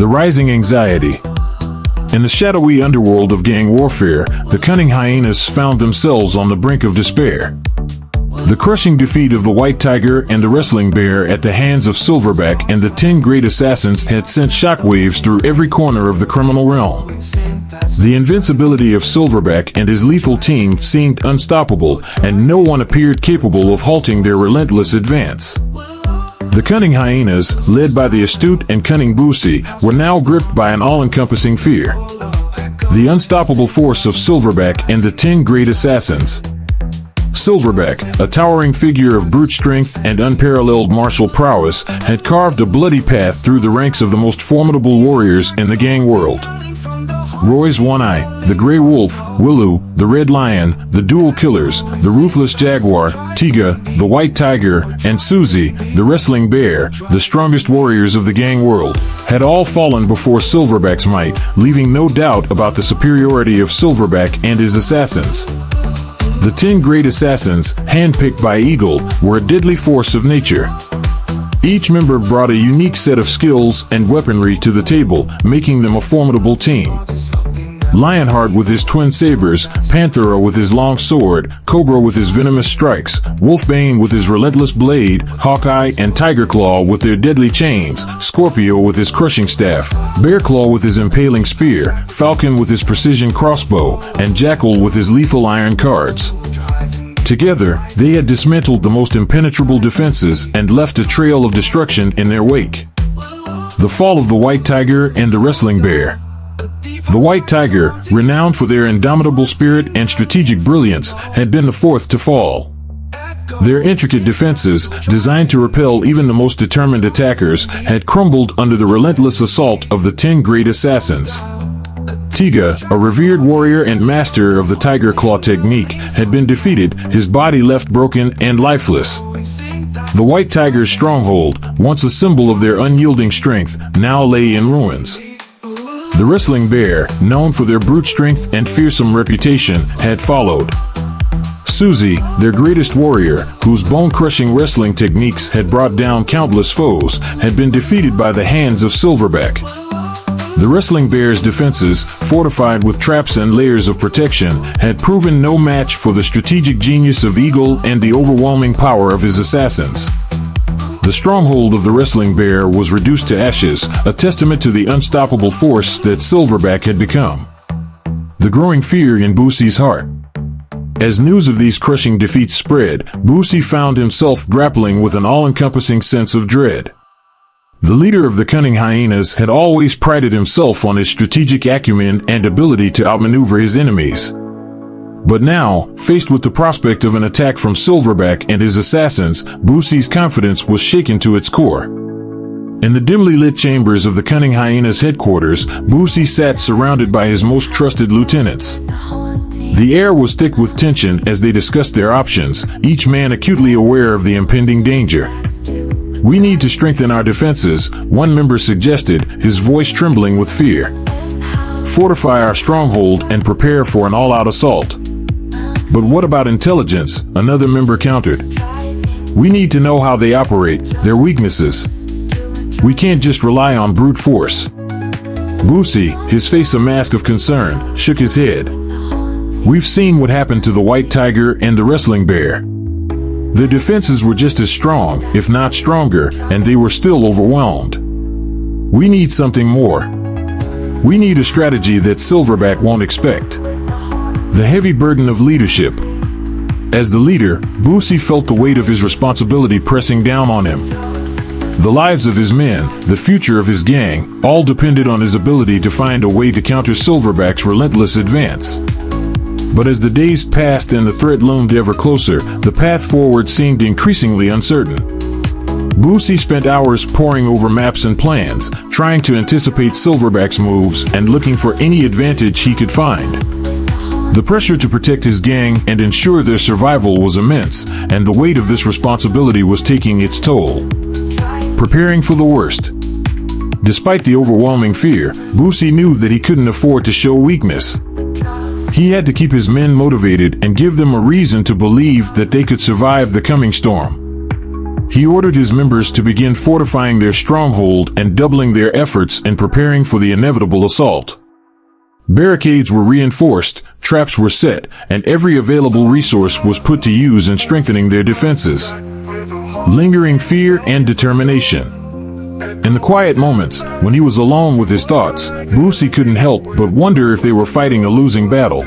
The rising anxiety. In the shadowy underworld of gang warfare, the cunning hyenas found themselves on the brink of despair. The crushing defeat of the White Tiger and the Wrestling Bear at the hands of Silverback and the 10 Great Assassins had sent shockwaves through every corner of the criminal realm. The invincibility of Silverback and his lethal team seemed unstoppable, and no one appeared capable of halting their relentless advance. The cunning hyenas, led by the astute and cunning Boosie, were now gripped by an all-encompassing fear. The unstoppable force of Silverback and the 10 Great Assassins. Silverback, a towering figure of brute strength and unparalleled martial prowess, had carved a bloody path through the ranks of the most formidable warriors in the gang world. Roy's One Eye, the Grey Wolf, Willow, the Red Lion, the Dual Killers, the Ruthless Jaguar, Tiga, the White Tiger, and Susie, the Wrestling Bear, the strongest warriors of the gang world, had all fallen before Silverback's might, leaving no doubt about the superiority of Silverback and his assassins. The 10 Great Assassins, handpicked by Eagle, were a deadly force of nature. Each member brought a unique set of skills and weaponry to the table, making them a formidable team. Lionheart with his twin sabers, Panthera with his long sword, Cobra with his venomous strikes, Wolfbane with his relentless blade, Hawkeye and Tigerclaw with their deadly chains, Scorpio with his crushing staff, Bearclaw with his impaling spear, Falcon with his precision crossbow, and Jackal with his lethal iron cards. Together, they had dismantled the most impenetrable defenses and left a trail of destruction in their wake. The fall of the White Tiger and the Wrestling Bear. The White Tiger, renowned for their indomitable spirit and strategic brilliance, had been the fourth to fall. Their intricate defenses, designed to repel even the most determined attackers, had crumbled under the relentless assault of the 10 Great Assassins. Tiga, a revered warrior and master of the Tiger Claw technique, had been defeated, his body left broken and lifeless. The White Tiger's stronghold, once a symbol of their unyielding strength, now lay in ruins. The Wrestling Bear, known for their brute strength and fearsome reputation, had followed. Susie, their greatest warrior, whose bone-crushing wrestling techniques had brought down countless foes, had been defeated by the hands of Silverback. The Wrestling Bear's defenses, fortified with traps and layers of protection, had proven no match for the strategic genius of Eagle and the overwhelming power of his assassins. The stronghold of the Wrestling Bear was reduced to ashes, a testament to the unstoppable force that Silverback had become. The growing fear in Boosie's heart. As news of these crushing defeats spread, Boosie found himself grappling with an all-encompassing sense of dread. The leader of the cunning hyenas had always prided himself on his strategic acumen and ability to outmaneuver his enemies. But now, faced with the prospect of an attack from Silverback and his assassins, Boosie's confidence was shaken to its core. In the dimly lit chambers of the cunning hyena's headquarters, Boosie sat surrounded by his most trusted lieutenants. The air was thick with tension as they discussed their options, each man acutely aware of the impending danger. "We need to strengthen our defenses," one member suggested, his voice trembling with fear. "Fortify our stronghold and prepare for an all-out assault." "But what about intelligence?" another member countered. "We need to know how they operate, their weaknesses. We can't just rely on brute force." Boosie, his face a mask of concern, shook his head. "We've seen what happened to the White Tiger and the Wrestling Bear. Their defenses were just as strong, if not stronger, and they were still overwhelmed. We need something more. We need a strategy that Silverback won't expect." The heavy burden of leadership. As the leader, Boosie felt the weight of his responsibility pressing down on him. The lives of his men, the future of his gang, all depended on his ability to find a way to counter Silverback's relentless advance. But as the days passed and the threat loomed ever closer, the path forward seemed increasingly uncertain. Boosie spent hours poring over maps and plans, trying to anticipate Silverback's moves and looking for any advantage he could find. The pressure to protect his gang and ensure their survival was immense, and the weight of this responsibility was taking its toll. Preparing for the worst. Despite the overwhelming fear, Boosie knew that he couldn't afford to show weakness. He had to keep his men motivated and give them a reason to believe that they could survive the coming storm. He ordered his members to begin fortifying their stronghold and doubling their efforts in preparing for the inevitable assault. Barricades were reinforced, traps were set, and every available resource was put to use in strengthening their defenses. Lingering fear and determination. In the quiet moments, when he was alone with his thoughts, Boosie couldn't help but wonder if they were fighting a losing battle.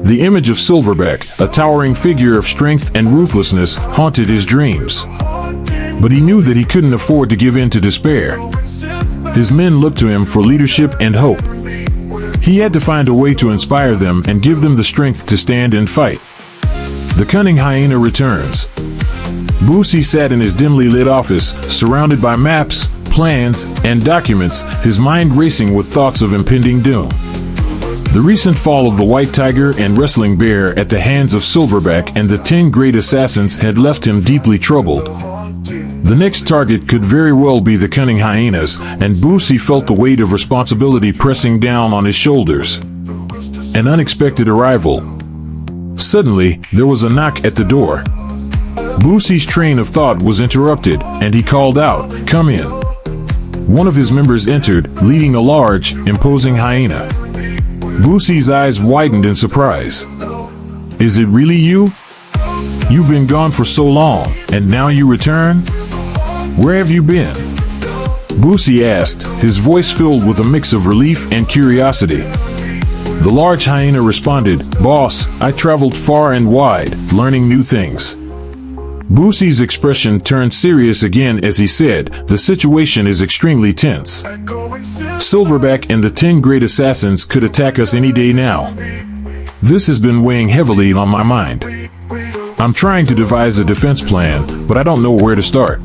The image of Silverback, a towering figure of strength and ruthlessness, haunted his dreams. But he knew that he couldn't afford to give in to despair. His men looked to him for leadership and hope. He had to find a way to inspire them and give them the strength to stand and fight. The cunning hyena returns. Boosie sat in his dimly lit office, surrounded by maps, plans, and documents, his mind racing with thoughts of impending doom. The recent fall of the White Tiger and Wrestling Bear at the hands of Silverback and the 10 great assassins had left him deeply troubled. The next target could very well be the cunning hyenas, and Boosie felt the weight of responsibility pressing down on his shoulders. An unexpected arrival. Suddenly, there was a knock at the door. Boosie's train of thought was interrupted, and he called out, "Come in." One of his members entered, leading a large, imposing hyena. Boosie's eyes widened in surprise. "Is it really you? You've been gone for so long, and now you return? Where have you been?" Boosie asked, his voice filled with a mix of relief and curiosity. The large hyena responded, "Boss, I traveled far and wide, learning new things." Boosie's expression turned serious again as he said, "The situation is extremely tense. Silverback and the 10 great assassins could attack us any day now. This has been weighing heavily on my mind. I'm trying to devise a defense plan, but I don't know where to start."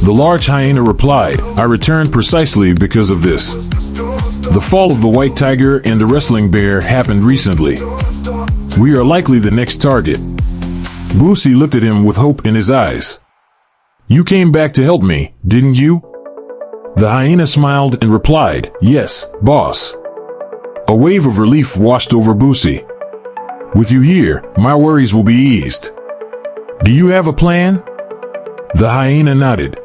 The large hyena replied, "I returned precisely because of this. The fall of the White Tiger and the Wrestling Bear happened recently. We are likely the next target." Boosie looked at him with hope in his eyes. "You came back to help me, didn't you?" The hyena smiled and replied, "Yes, boss." A wave of relief washed over Boosie. "With you here, my worries will be eased. Do you have a plan?" The hyena nodded.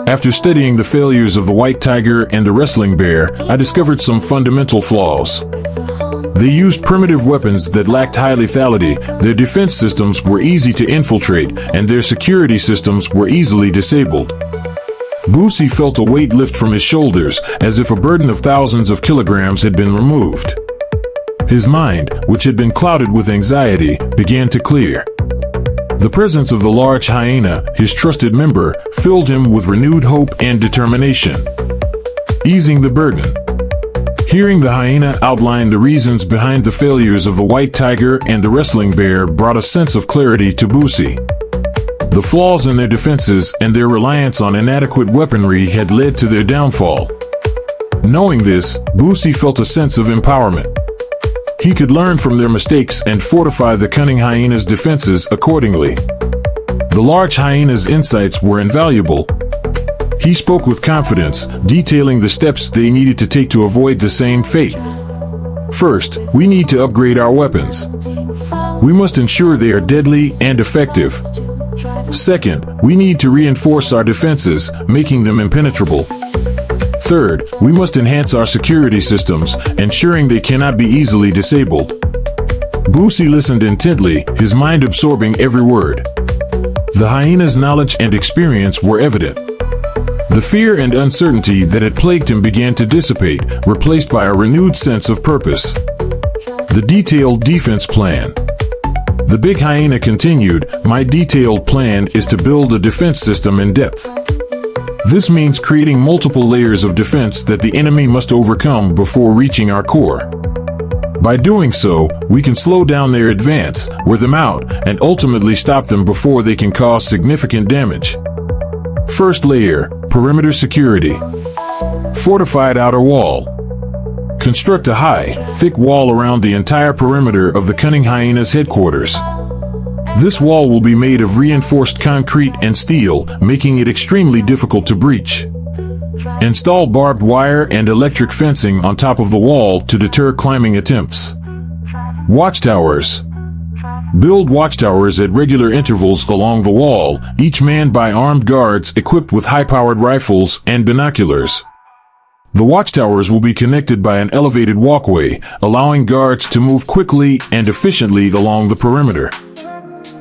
"After studying the failures of the White Tiger and the Wrestling Bear, I discovered some fundamental flaws. They used primitive weapons that lacked high lethality, their defense systems were easy to infiltrate, and their security systems were easily disabled." Boosie felt a weight lift from his shoulders, as if a burden of thousands of kilograms had been removed. His mind, which had been clouded with anxiety, began to clear. The presence of the large hyena, his trusted member, filled him with renewed hope and determination. Easing the burden. Hearing the hyena outline the reasons behind the failures of the White Tiger and the Wrestling Bear brought a sense of clarity to Boosie. The flaws in their defenses and their reliance on inadequate weaponry had led to their downfall. Knowing this, Boosie felt a sense of empowerment. He could learn from their mistakes and fortify the cunning hyena's defenses accordingly. The large hyena's insights were invaluable. He spoke with confidence, detailing the steps they needed to take to avoid the same fate. "First, we need to upgrade our weapons. We must ensure they are deadly and effective. Second, we need to reinforce our defenses, making them impenetrable. Third, we must enhance our security systems, ensuring they cannot be easily disabled." Boosie listened intently, his mind absorbing every word. The hyena's knowledge and experience were evident. The fear and uncertainty that had plagued him began to dissipate, replaced by a renewed sense of purpose. The detailed defense plan. The big hyena continued, "My detailed plan is to build a defense system in depth. This means creating multiple layers of defense that the enemy must overcome before reaching our core. By doing so, we can slow down their advance, wear them out, and ultimately stop them before they can cause significant damage. First layer, perimeter security. Fortified outer wall. Construct a high, thick wall around the entire perimeter of the cunning hyena's headquarters. This wall will be made of reinforced concrete and steel, making it extremely difficult to breach. Install barbed wire and electric fencing on top of the wall to deter climbing attempts. Watchtowers. Build watchtowers at regular intervals along the wall, each manned by armed guards equipped with high-powered rifles and binoculars. The watchtowers will be connected by an elevated walkway, allowing guards to move quickly and efficiently along the perimeter.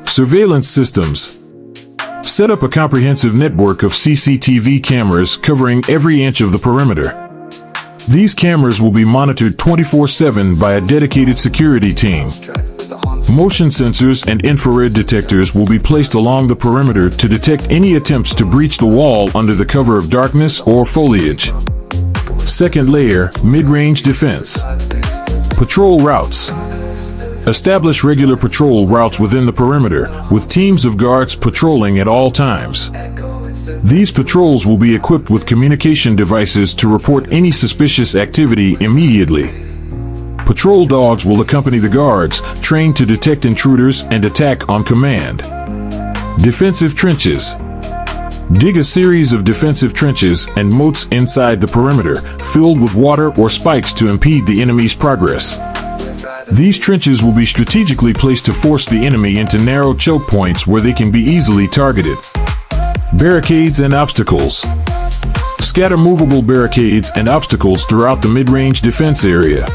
Surveillance systems. Set up a comprehensive network of CCTV cameras covering every inch of the perimeter. These cameras will be monitored 24/7 by a dedicated security team. Motion sensors and infrared detectors will be placed along the perimeter to detect any attempts to breach the wall under the cover of darkness or foliage. Second layer, mid-range defense. Patrol routes. Establish regular patrol routes within the perimeter, with teams of guards patrolling at all times. These patrols will be equipped with communication devices to report any suspicious activity immediately. Patrol dogs will accompany the guards, trained to detect intruders and attack on command. Defensive trenches. Dig a series of defensive trenches and moats inside the perimeter, filled with water or spikes to impede the enemy's progress. These trenches will be strategically placed to force the enemy into narrow choke points where they can be easily targeted. Barricades and obstacles. Scatter movable barricades and obstacles throughout the mid-range defense area.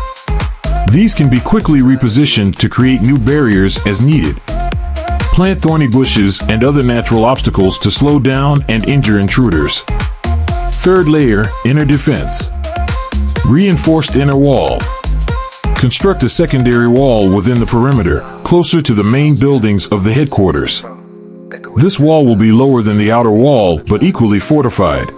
These can be quickly repositioned to create new barriers as needed. Plant thorny bushes and other natural obstacles to slow down and injure intruders. Third layer, inner defense. Reinforced inner wall. Construct a secondary wall within the perimeter, closer to the main buildings of the headquarters. This wall will be lower than the outer wall, but equally fortified.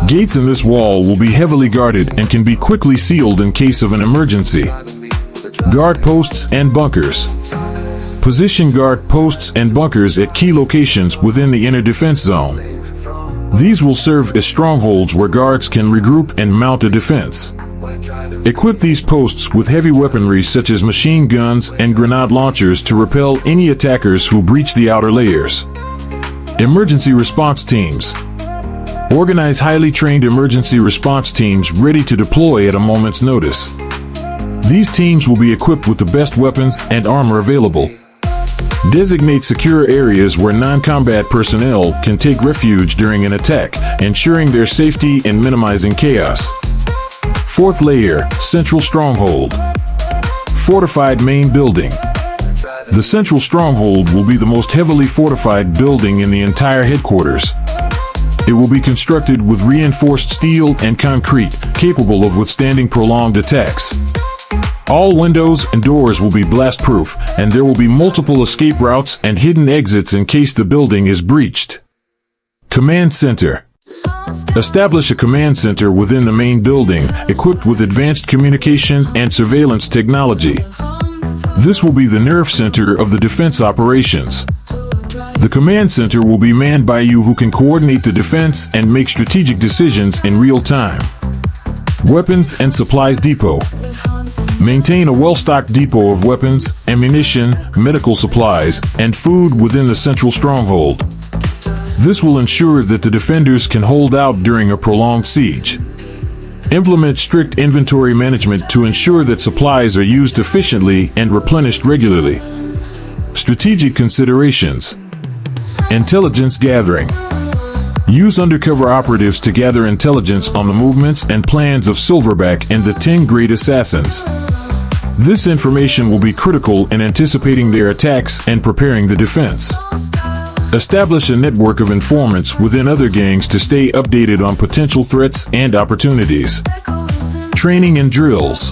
Gates in this wall will be heavily guarded and can be quickly sealed in case of an emergency. Guard posts and bunkers. Position guard posts and bunkers at key locations within the inner defense zone. These will serve as strongholds where guards can regroup and mount a defense. Equip these posts with heavy weaponry such as machine guns and grenade launchers to repel any attackers who breach the outer layers. Emergency response teams. Organize highly trained emergency response teams ready to deploy at a moment's notice. These teams will be equipped with the best weapons and armor available. Designate secure areas where non-combat personnel can take refuge during an attack, ensuring their safety and minimizing chaos. Fourth layer, central stronghold. Fortified main building. The central stronghold will be the most heavily fortified building in the entire headquarters. It will be constructed with reinforced steel and concrete, capable of withstanding prolonged attacks. All windows and doors will be blast-proof, and there will be multiple escape routes and hidden exits in case the building is breached. Command Center. Establish a command center within the main building, equipped with advanced communication and surveillance technology. This will be the nerve center of the defense operations. The command center will be manned by you who can coordinate the defense and make strategic decisions in real time. Weapons and Supplies Depot. Maintain a well-stocked depot of weapons, ammunition, medical supplies, and food within the central stronghold. This will ensure that the defenders can hold out during a prolonged siege. Implement strict inventory management to ensure that supplies are used efficiently and replenished regularly. Strategic considerations. Intelligence gathering. Use undercover operatives to gather intelligence on the movements and plans of Silverback and the 10 Great Assassins. This information will be critical in anticipating their attacks and preparing the defense. Establish a network of informants within other gangs to stay updated on potential threats and opportunities. Training and drills.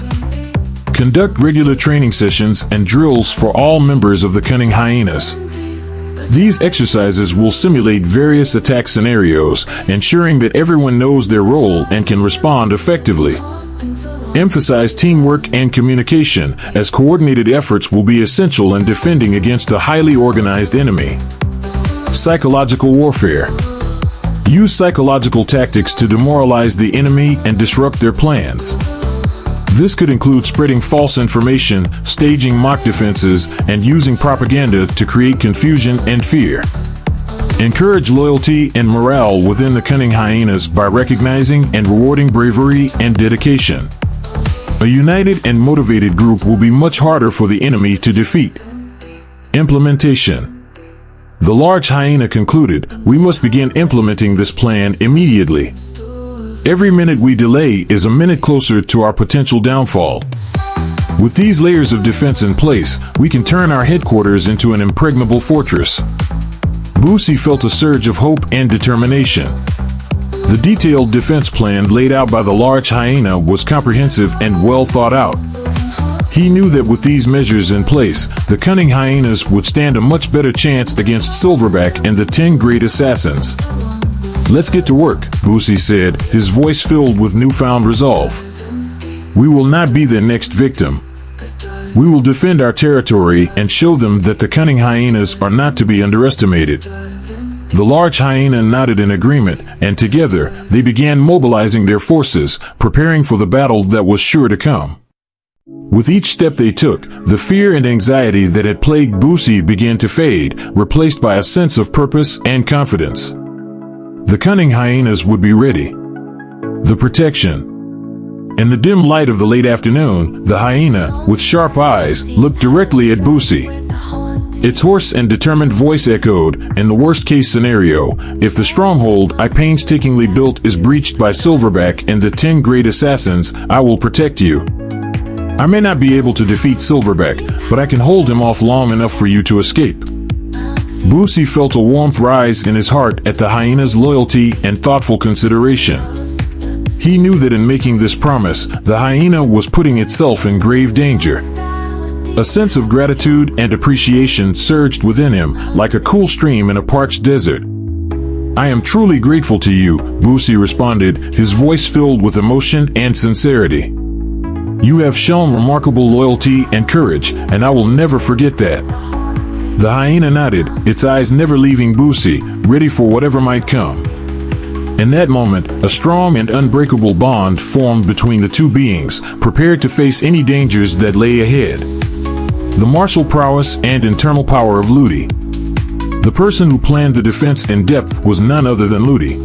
Conduct regular training sessions and drills for all members of the Cunning Hyenas. These exercises will simulate various attack scenarios, ensuring that everyone knows their role and can respond effectively. Emphasize teamwork and communication, as coordinated efforts will be essential in defending against a highly organized enemy. Psychological warfare. Use psychological tactics to demoralize the enemy and disrupt their plans. This could include spreading false information, staging mock defenses, and using propaganda to create confusion and fear. Encourage loyalty and morale within the Cunning Hyenas by recognizing and rewarding bravery and dedication. A united and motivated group will be much harder for the enemy to defeat. Implementation. The large hyena concluded, "We must begin implementing this plan immediately. Every minute we delay is a minute closer to our potential downfall. With these layers of defense in place, we can turn our headquarters into an impregnable fortress." Boosie felt a surge of hope and determination. The detailed defense plan laid out by the large hyena was comprehensive and well thought out. He knew that with these measures in place, the cunning hyenas would stand a much better chance against Silverback and the 10 great assassins. "Let's get to work," Boosie said, his voice filled with newfound resolve. "We will not be their next victim. We will defend our territory and show them that the cunning hyenas are not to be underestimated." The large hyena nodded in agreement, and together they began mobilizing their forces, preparing for the battle that was sure to come. With each step they took, the fear and anxiety that had plagued Boosie began to fade, replaced by a sense of purpose and confidence. The cunning hyenas would be ready. The protection. In the dim light of the late afternoon, the hyena, with sharp eyes, looked directly at Boosie. Its hoarse and determined voice echoed, "In the worst-case scenario, if the stronghold I painstakingly built is breached by Silverback and the 10 great assassins, I will protect you. I may not be able to defeat Silverback, but I can hold him off long enough for you to escape." Boosie felt a warmth rise in his heart at the hyena's loyalty and thoughtful consideration. He knew that in making this promise, the hyena was putting itself in grave danger. A sense of gratitude and appreciation surged within him, like a cool stream in a parched desert. "I am truly grateful to you," Boosie responded, his voice filled with emotion and sincerity. "You have shown remarkable loyalty and courage, and I will never forget that." The hyena nodded, its eyes never leaving Boosie, ready for whatever might come. In that moment, a strong and unbreakable bond formed between the two beings, prepared to face any dangers that lay ahead. The martial prowess and internal power of Ludi. The person who planned the defense in depth was none other than Ludi.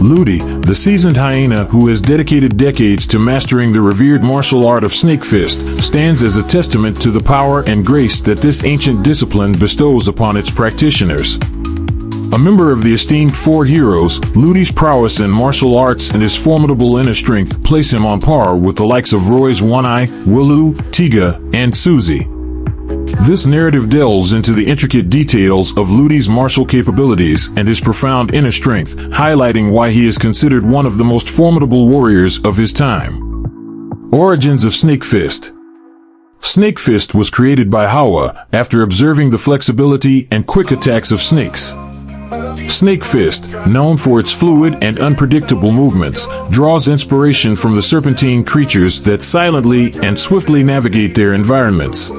Ludi, the seasoned hyena who has dedicated decades to mastering the revered martial art of snake fist, stands as a testament to the power and grace that this ancient discipline bestows upon its practitioners. A member of the esteemed Four Heroes, Ludi's prowess in martial arts and his formidable inner strength place him on par with the likes of Roy's One Eye, Willu, Tiga, and Suzy. This narrative delves into the intricate details of Ludi's martial capabilities and his profound inner strength, highlighting why he is considered one of the most formidable warriors of his time. Origins of Snake Fist. Snake Fist was created by Hawa after observing the flexibility and quick attacks of snakes. Snake Fist, known for its fluid and unpredictable movements, draws inspiration from the serpentine creatures that silently and swiftly navigate their environments.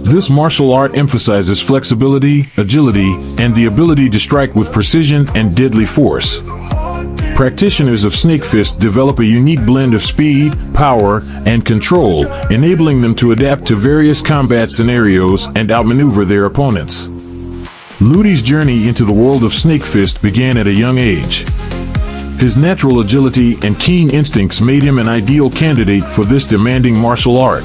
This martial art emphasizes flexibility, agility, and the ability to strike with precision and deadly force. Practitioners of Snake Fist develop a unique blend of speed, power, and control, enabling them to adapt to various combat scenarios and outmaneuver their opponents. Ludi's journey into the world of Snake Fist began at a young age. His natural agility and keen instincts made him an ideal candidate for this demanding martial art.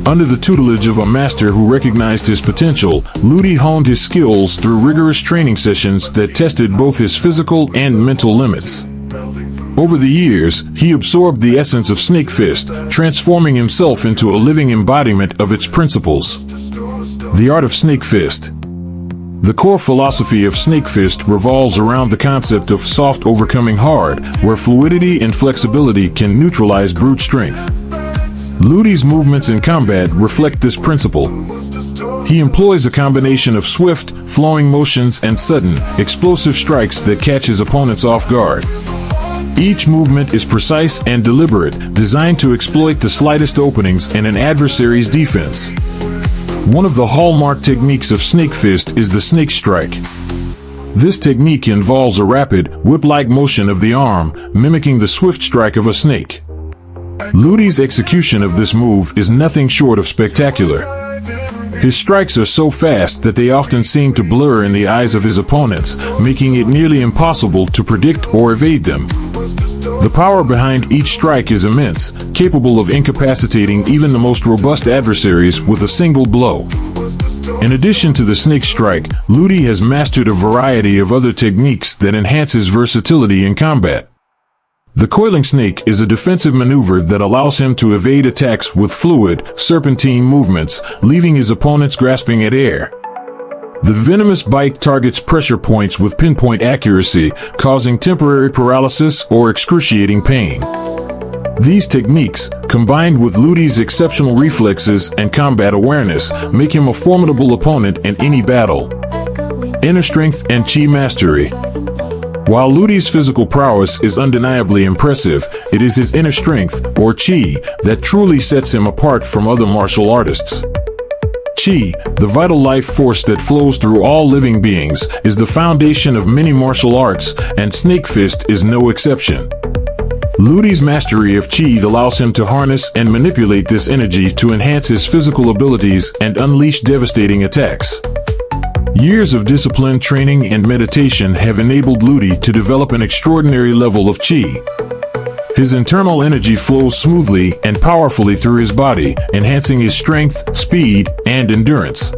Under the tutelage of a master who recognized his potential, Ludi honed his skills through rigorous training sessions that tested both his physical and mental limits. Over the years, he absorbed the essence of Snake Fist, transforming himself into a living embodiment of its principles. The art of Snake Fist. The core philosophy of Snake Fist revolves around the concept of soft overcoming hard, where fluidity and flexibility can neutralize brute strength. Ludi's movements in combat reflect this principle. He employs a combination of swift, flowing motions and sudden, explosive strikes that catch his opponents off guard. Each movement is precise and deliberate, designed to exploit the slightest openings in an adversary's defense. One of the hallmark techniques of Snake Fist is the snake strike. This technique involves a rapid, whip-like motion of the arm, mimicking the swift strike of a snake. Ludi's execution of this move is nothing short of spectacular. His strikes are so fast that they often seem to blur in the eyes of his opponents, making it nearly impossible to predict or evade them. The power behind each strike is immense, capable of incapacitating even the most robust adversaries with a single blow. In addition to the snake strike, Ludi has mastered a variety of other techniques that enhance his versatility in combat. The coiling snake is a defensive maneuver that allows him to evade attacks with fluid, serpentine movements, leaving his opponents grasping at air. The venomous bite targets pressure points with pinpoint accuracy, causing temporary paralysis or excruciating pain. These techniques, combined with Ludi's exceptional reflexes and combat awareness, make him a formidable opponent in any battle. Inner strength and chi mastery. While Ludi's physical prowess is undeniably impressive, it is his inner strength, or chi, that truly sets him apart from other martial artists. Chi, the vital life force that flows through all living beings, is the foundation of many martial arts, and Snake Fist is no exception. Ludi's mastery of Chi allows him to harness and manipulate this energy to enhance his physical abilities and unleash devastating attacks. Years of disciplined training and meditation have enabled Ludi to develop an extraordinary level of Chi. His internal energy flows smoothly and powerfully through his body, enhancing his strength, speed, and endurance.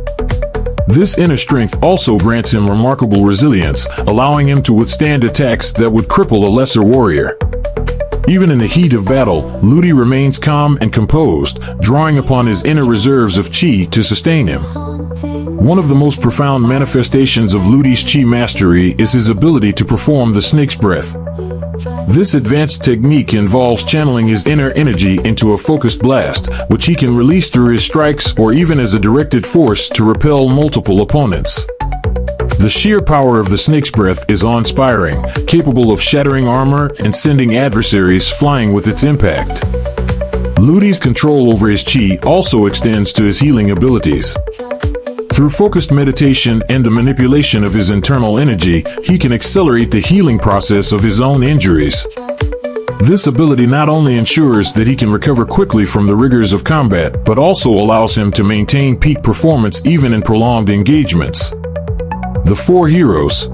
This inner strength also grants him remarkable resilience, allowing him to withstand attacks that would cripple a lesser warrior. Even in the heat of battle, Ludi remains calm and composed, drawing upon his inner reserves of Chi to sustain him. One of the most profound manifestations of Ludi's Chi mastery is his ability to perform the snake's breath. This advanced technique involves channeling his inner energy into a focused blast, which he can release through his strikes or even as a directed force to repel multiple opponents. The sheer power of the snake's breath is awe-inspiring, capable of shattering armor and sending adversaries flying with its impact. Ludi's control over his chi also extends to his healing abilities. Through focused meditation and the manipulation of his internal energy, he can accelerate the healing process of his own injuries. This ability not only ensures that he can recover quickly from the rigors of combat, but also allows him to maintain peak performance even in prolonged engagements. The Four Heroes.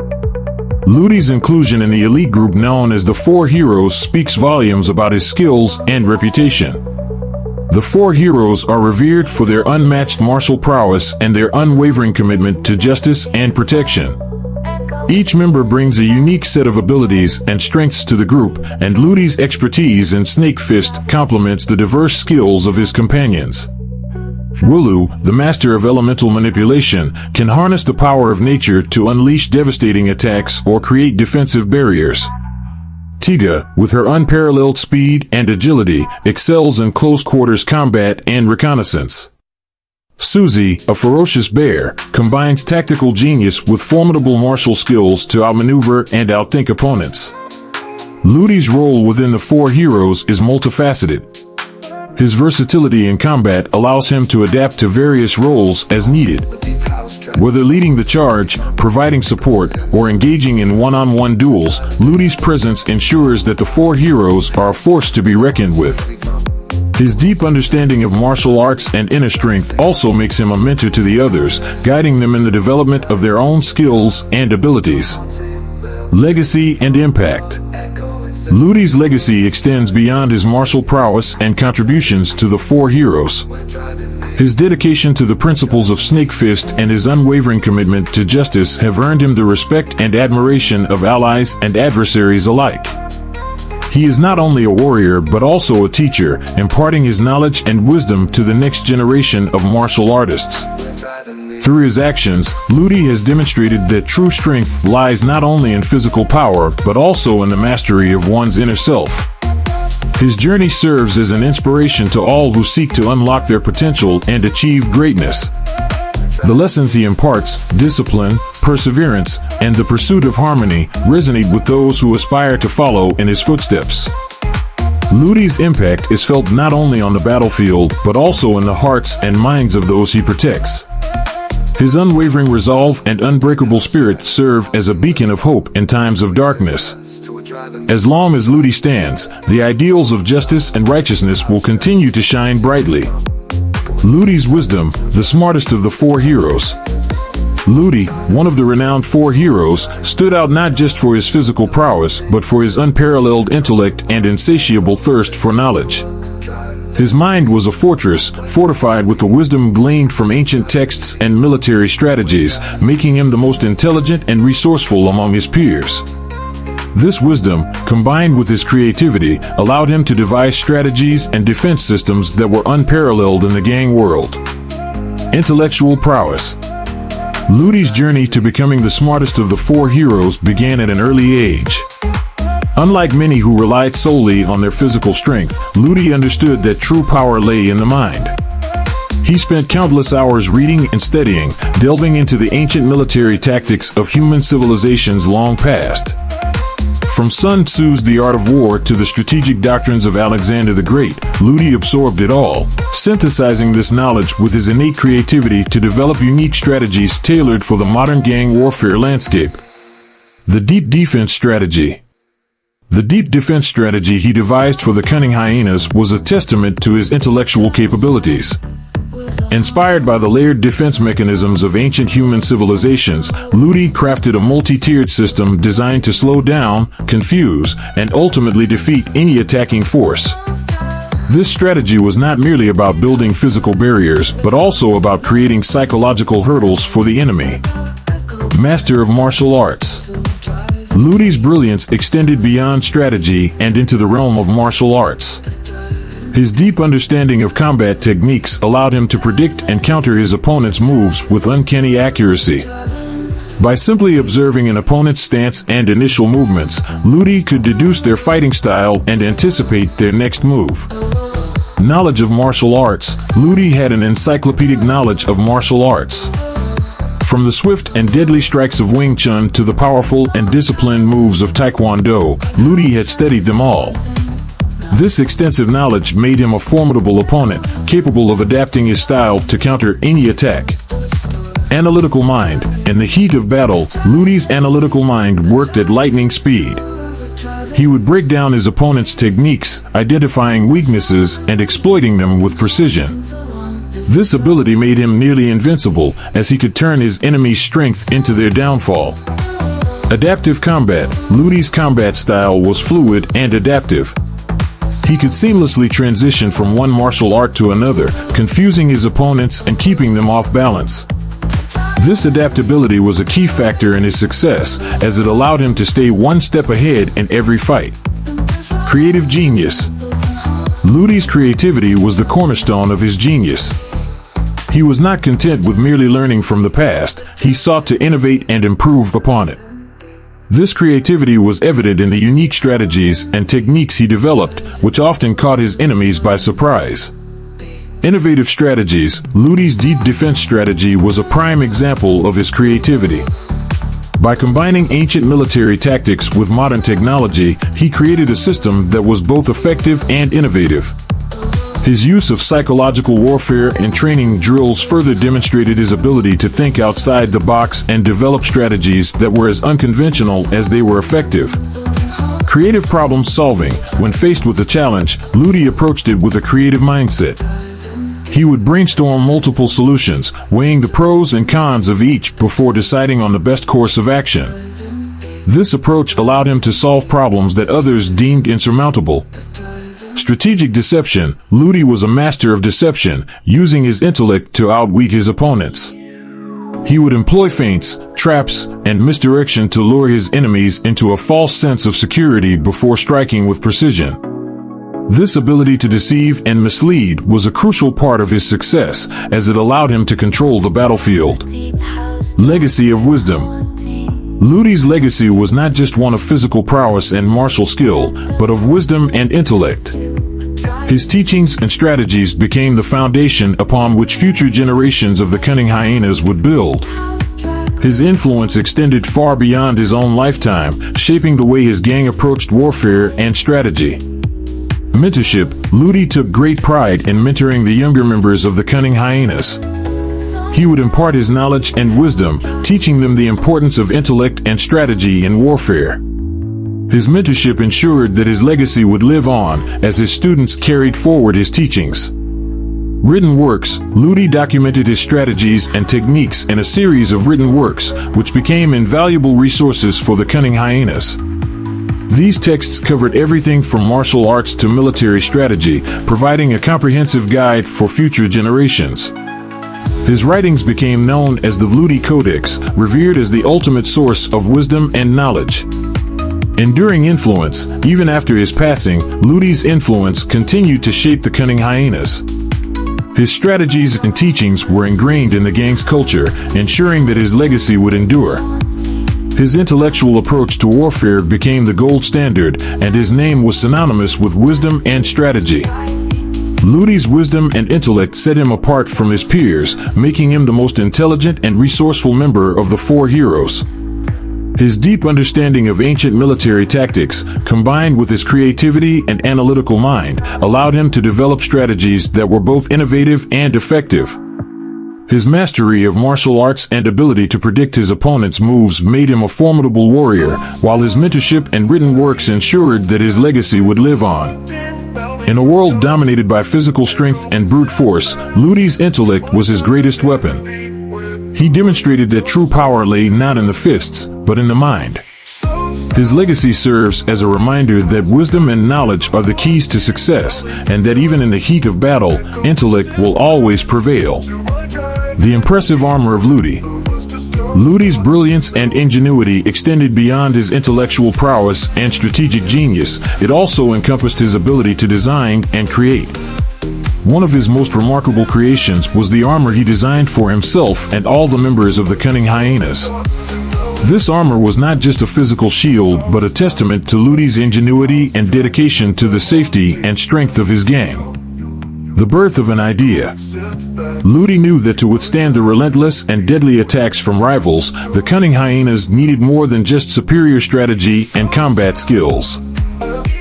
Ludi's inclusion in the elite group known as the Four Heroes speaks volumes about his skills and reputation. The Four Heroes are revered for their unmatched martial prowess and their unwavering commitment to justice and protection. Each member brings a unique set of abilities and strengths to the group, and Ludi's expertise in Snake Fist complements the diverse skills of his companions. Wulu, the master of elemental manipulation, can harness the power of nature to unleash devastating attacks or create defensive barriers. Tiga, with her unparalleled speed and agility, excels in close-quarters combat and reconnaissance. Suzy, a ferocious bear, combines tactical genius with formidable martial skills to outmaneuver and outthink opponents. Ludi's role within the Four Heroes is multifaceted. His versatility in combat allows him to adapt to various roles as needed. Whether leading the charge, providing support, or engaging in one-on-one duels, Ludi's presence ensures that the Four Heroes are a force to be reckoned with. His deep understanding of martial arts and inner strength also makes him a mentor to the others, guiding them in the development of their own skills and abilities. Legacy and impact. Ludi's legacy extends beyond his martial prowess and contributions to the Four Heroes. His dedication to the principles of Snake Fist and his unwavering commitment to justice have earned him the respect and admiration of allies and adversaries alike. He is not only a warrior but also a teacher, imparting his knowledge and wisdom to the next generation of martial artists. Through his actions, Ludi has demonstrated that true strength lies not only in physical power but also in the mastery of one's inner self. His journey serves as an inspiration to all who seek to unlock their potential and achieve greatness. The lessons he imparts, discipline, perseverance, and the pursuit of harmony, resonate with those who aspire to follow in his footsteps. Ludi's impact is felt not only on the battlefield but also in the hearts and minds of those he protects. His unwavering resolve and unbreakable spirit serve as a beacon of hope in times of darkness. As long as Ludi stands, the ideals of justice and righteousness will continue to shine brightly. Ludi's wisdom, the smartest of the Four Heroes. Ludi, one of the renowned Four Heroes, stood out not just for his physical prowess but for his unparalleled intellect and insatiable thirst for knowledge. His mind was a fortress, fortified with the wisdom gleaned from ancient texts and military strategies, making him the most intelligent and resourceful among his peers. This wisdom, combined with his creativity, allowed him to devise strategies and defense systems that were unparalleled in the gang world. Intellectual prowess. Ludi's journey to becoming the smartest of the four heroes began at an early age. Unlike many who relied solely on their physical strength, Ludi understood that true power lay in the mind. He spent countless hours reading and studying, delving into the ancient military tactics of human civilizations long past. From Sun Tzu's The Art of War to the strategic doctrines of Alexander the Great, Ludi absorbed it all, synthesizing this knowledge with his innate creativity to develop unique strategies tailored for the modern gang warfare landscape. The Deep Defense Strategy. The deep defense strategy he devised for the cunning hyenas was a testament to his intellectual capabilities. Inspired by the layered defense mechanisms of ancient human civilizations, Ludi crafted a multi-tiered system designed to slow down, confuse, and ultimately defeat any attacking force. This strategy was not merely about building physical barriers, but also about creating psychological hurdles for the enemy. Master of Martial Arts. Ludi's brilliance extended beyond strategy and into the realm of martial arts. His deep understanding of combat techniques allowed him to predict and counter his opponent's moves with uncanny accuracy. By simply observing an opponent's stance and initial movements, Ludi could deduce their fighting style and anticipate their next move. Knowledge of martial arts. Ludi had an encyclopedic knowledge of martial arts. From the swift and deadly strikes of Wing Chun to the powerful and disciplined moves of Taekwondo, Ludi had studied them all. This extensive knowledge made him a formidable opponent, capable of adapting his style to counter any attack. Analytical mind. In the heat of battle, Ludi's analytical mind worked at lightning speed. He would break down his opponent's techniques, identifying weaknesses and exploiting them with precision. This ability made him nearly invincible, as he could turn his enemy's strength into their downfall. Adaptive combat. Ludi's combat style was fluid and adaptive. He could seamlessly transition from one martial art to another, confusing his opponents and keeping them off balance. This adaptability was a key factor in his success, as it allowed him to stay one step ahead in every fight. Creative genius. Ludi's creativity was the cornerstone of his genius. He was not content with merely learning from the past, he sought to innovate and improve upon it. This creativity was evident in the unique strategies and techniques he developed, which often caught his enemies by surprise. Innovative strategies. Ludi's deep defense strategy was a prime example of his creativity. By combining ancient military tactics with modern technology, he created a system that was both effective and innovative. His use of psychological warfare and training drills further demonstrated his ability to think outside the box and develop strategies that were as unconventional as they were effective. Creative problem solving. When faced with a challenge, Ludi approached it with a creative mindset. He would brainstorm multiple solutions, weighing the pros and cons of each before deciding on the best course of action. This approach allowed him to solve problems that others deemed insurmountable. Strategic deception. Ludi was a master of deception, using his intellect to outwit his opponents. He would employ feints, traps, and misdirection to lure his enemies into a false sense of security before striking with precision. This ability to deceive and mislead was a crucial part of his success, as it allowed him to control the battlefield. Legacy of wisdom. Ludi's legacy was not just one of physical prowess and martial skill, but of wisdom and intellect. His teachings and strategies became the foundation upon which future generations of the cunning hyenas would build. His influence extended far beyond his own lifetime, shaping the way his gang approached warfare and strategy. Mentorship. Ludi took great pride in mentoring the younger members of the cunning hyenas. He would impart his knowledge and wisdom, teaching them the importance of intellect and strategy in warfare. His mentorship ensured that his legacy would live on as his students carried forward his teachings. Written works. Ludi documented his strategies and techniques in a series of written works, which became invaluable resources for the cunning hyenas. These texts covered everything from martial arts to military strategy, providing a comprehensive guide for future generations. His writings became known as the Ludi Codex, revered as the ultimate source of wisdom and knowledge. Enduring influence, even after his passing, Ludi's influence continued to shape the Cunning Hyenas. His strategies and teachings were ingrained in the gang's culture, ensuring that his legacy would endure. His intellectual approach to warfare became the gold standard, and his name was synonymous with wisdom and strategy. Ludi's wisdom and intellect set him apart from his peers, making him the most intelligent and resourceful member of the four heroes. His deep understanding of ancient military tactics, combined with his creativity and analytical mind, allowed him to develop strategies that were both innovative and effective. His mastery of martial arts and ability to predict his opponent's moves made him a formidable warrior, while his mentorship and written works ensured that his legacy would live on. In a world dominated by physical strength and brute force, Ludi's intellect was his greatest weapon. He demonstrated that true power lay not in the fists, but in the mind. His legacy serves as a reminder that wisdom and knowledge are the keys to success, and that even in the heat of battle, intellect will always prevail. The impressive armor of Ludi. Ludi's brilliance and ingenuity extended beyond his intellectual prowess and strategic genius. It also encompassed his ability to design and create. One of his most remarkable creations was the armor he designed for himself and all the members of the Cunning Hyenas. This armor was not just a physical shield, but a testament to Ludi's ingenuity and dedication to the safety and strength of his gang. The birth of an idea. Ludi knew that to withstand the relentless and deadly attacks from rivals, the Cunning Hyenas needed more than just superior strategy and combat skills.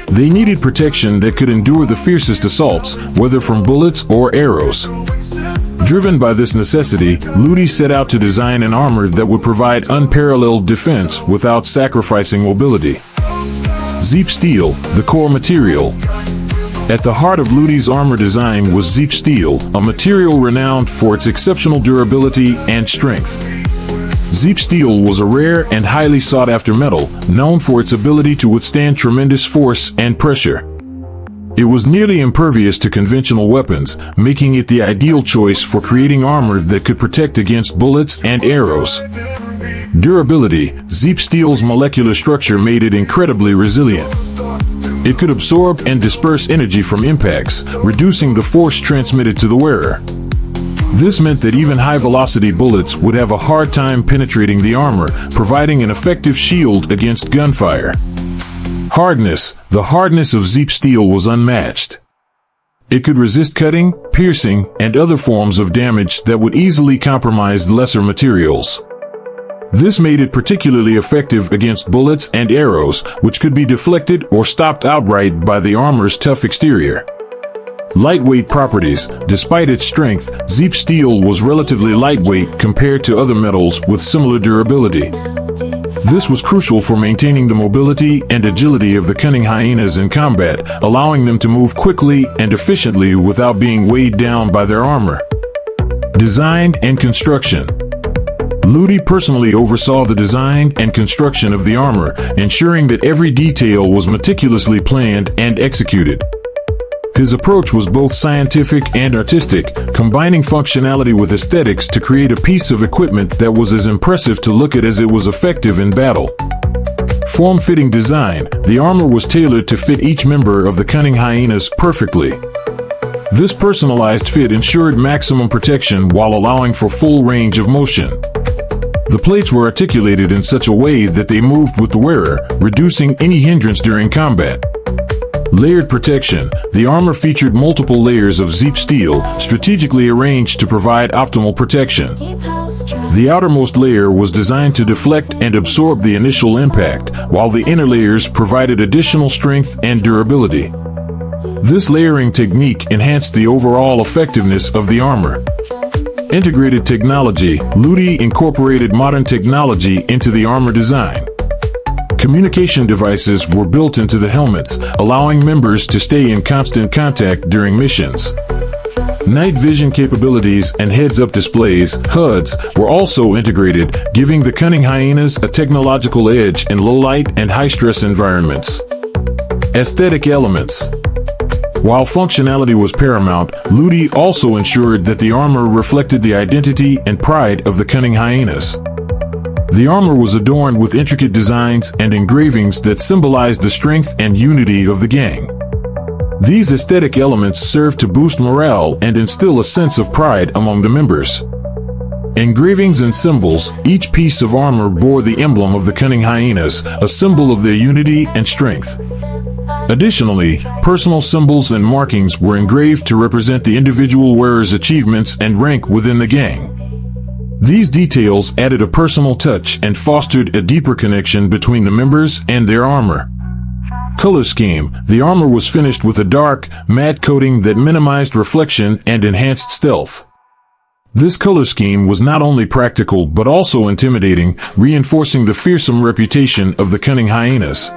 They needed protection that could endure the fiercest assaults, whether from bullets or arrows. Driven by this necessity, Ludi set out to design an armor that would provide unparalleled defense without sacrificing mobility. Zeep steel, the core material. At the heart of Ludi's armor design was Zeep steel, a material renowned for its exceptional durability and strength. Zeep steel was a rare and highly sought-after metal, known for its ability to withstand tremendous force and pressure. It was nearly impervious to conventional weapons, making it the ideal choice for creating armor that could protect against bullets and arrows. Durability. Zeep steel's molecular structure made it incredibly resilient. It could absorb and disperse energy from impacts, reducing the force transmitted to the wearer. This meant that even high-velocity bullets would have a hard time penetrating the armor, providing an effective shield against gunfire. Hardness. The hardness of Zeep steel was unmatched. It could resist cutting, piercing, and other forms of damage that would easily compromise lesser materials. This made it particularly effective against bullets and arrows, which could be deflected or stopped outright by the armor's tough exterior. Lightweight properties. Despite its strength, Zeep steel was relatively lightweight compared to other metals with similar durability. This was crucial for maintaining the mobility and agility of the Cunning Hyenas in combat, allowing them to move quickly and efficiently without being weighed down by their armor. Design and construction. Ludi personally oversaw the design and construction of the armor, ensuring that every detail was meticulously planned and executed. His approach was both scientific and artistic, combining functionality with aesthetics to create a piece of equipment that was as impressive to look at as it was effective in battle. Form-fitting design. The armor was tailored to fit each member of the Cunning Hyenas perfectly. This personalized fit ensured maximum protection while allowing for full range of motion. The plates were articulated in such a way that they moved with the wearer, reducing any hindrance during combat. Layered protection. The armor featured multiple layers of Zeep steel, strategically arranged to provide optimal protection. The outermost layer was designed to deflect and absorb the initial impact, while the inner layers provided additional strength and durability. This layering technique enhanced the overall effectiveness of the armor. Integrated technology. Ludi incorporated modern technology into the armor design. Communication devices were built into the helmets, allowing members to stay in constant contact during missions. Night vision capabilities and heads-up displays, HUDs, were also integrated, giving the cunning hyenas a technological edge in low-light and high-stress environments. Aesthetic elements. While functionality was paramount, Ludi also ensured that the armor reflected the identity and pride of the cunning hyenas. The armor was adorned with intricate designs and engravings that symbolized the strength and unity of the gang. These aesthetic elements served to boost morale and instill a sense of pride among the members. Engravings and symbols, each piece of armor bore the emblem of the cunning hyenas, a symbol of their unity and strength. Additionally, personal symbols and markings were engraved to represent the individual wearer's achievements and rank within the gang. These details added a personal touch and fostered a deeper connection between the members and their armor. Color scheme. The armor was finished with a dark, matte coating that minimized reflection and enhanced stealth. This color scheme was not only practical but also intimidating, reinforcing the fearsome reputation of the cunning hyenas.